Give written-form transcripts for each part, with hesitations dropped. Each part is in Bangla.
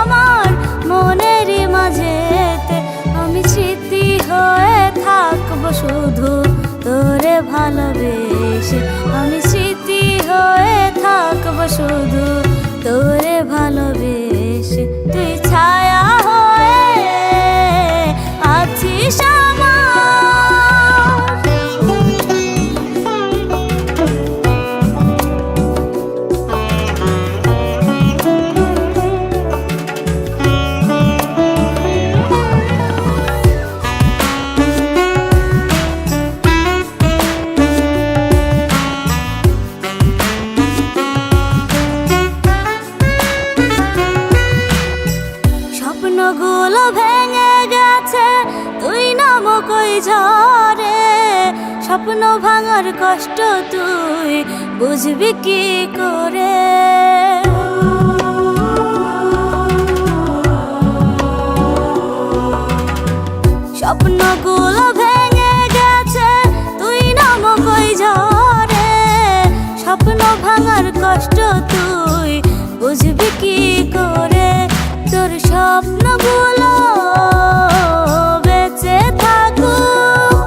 আমার মনেরই মাঝেতে আমি স্মৃতি হয়ে থাকবো শুধু তোরে ভালোবেসে, আমি স্মৃতি হয়ে থাকবো শুধু তোরে ভালোবেসে। তুই ছায়া হয়ে আছিস স্বপ্নগুলো ভেঙে গেছে তুই নামক ওই ঝড়ে, স্বপ্ন ভাঙার কষ্ট তুই বুঝবি কি করে। স্বপ্নগুলো ভেঙে গেছে তুই নামক ওই ঝড়ে, স্বপ্ন ভাঙার কষ্ট তুই বুঝবি কি করে। তোর স্বপ্নগুলো বেঁচে থাকুক,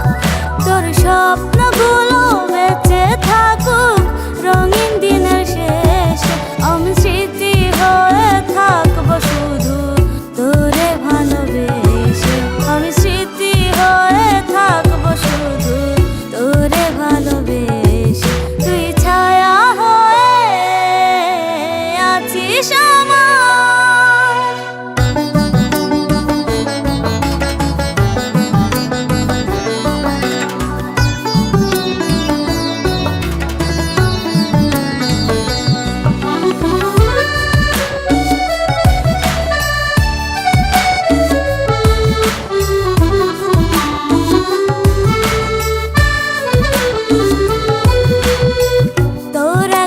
তোর স্বপ্নগুলো বেঁচে থাকুক রঙিন দিনের শেষে, আমি স্মৃতি হয়ে থাকবো শুধু তোরে ভালোবেসে, আমি স্মৃতি হয়ে থাকবো শুধু তোরে ভালোবেসে। তুই ছায়া হয়ে আছিস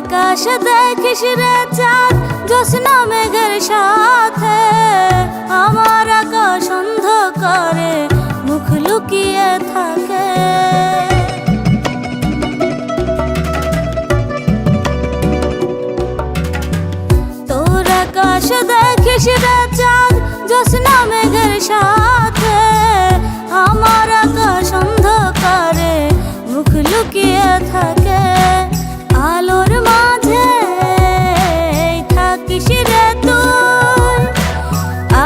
আকাশ দেখিস রে চাঁদ জ্যোৎস্না মেঘের সাথে, আমার আকাশ অন্ধকারে মুখ লুকিয়ে থাকে। তোর আকাশ দেখিস রে চাঁদ জ্যোৎস্না মেঘের সাথে, আমার আকাশ অন্ধকারে মুখ লুকিয়ে থাকে। আলোর মাঝে থাকিস রে তুই,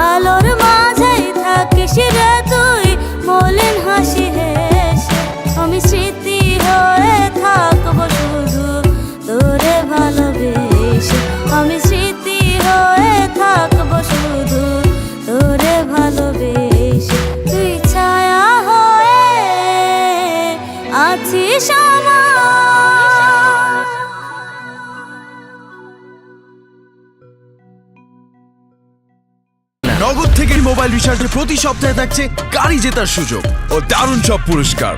আলোর মাঝে থাকিস রে তুই মলিন হাসি হেসে, আমি স্মৃতি হয়ে থাকবো শুধু তোরে ভালোবেসে, আমি স্মৃতি হয়ে থাকবো শুধু তোরে ভালোবেসে। তুই ছায়া হয়ে আছিস নগদ থেকে মোবাইল রিচার্জে প্রতি সপ্তাহে থাকছে গাড়ি জেতার সুযোগ ও দারুণ সব পুরস্কার।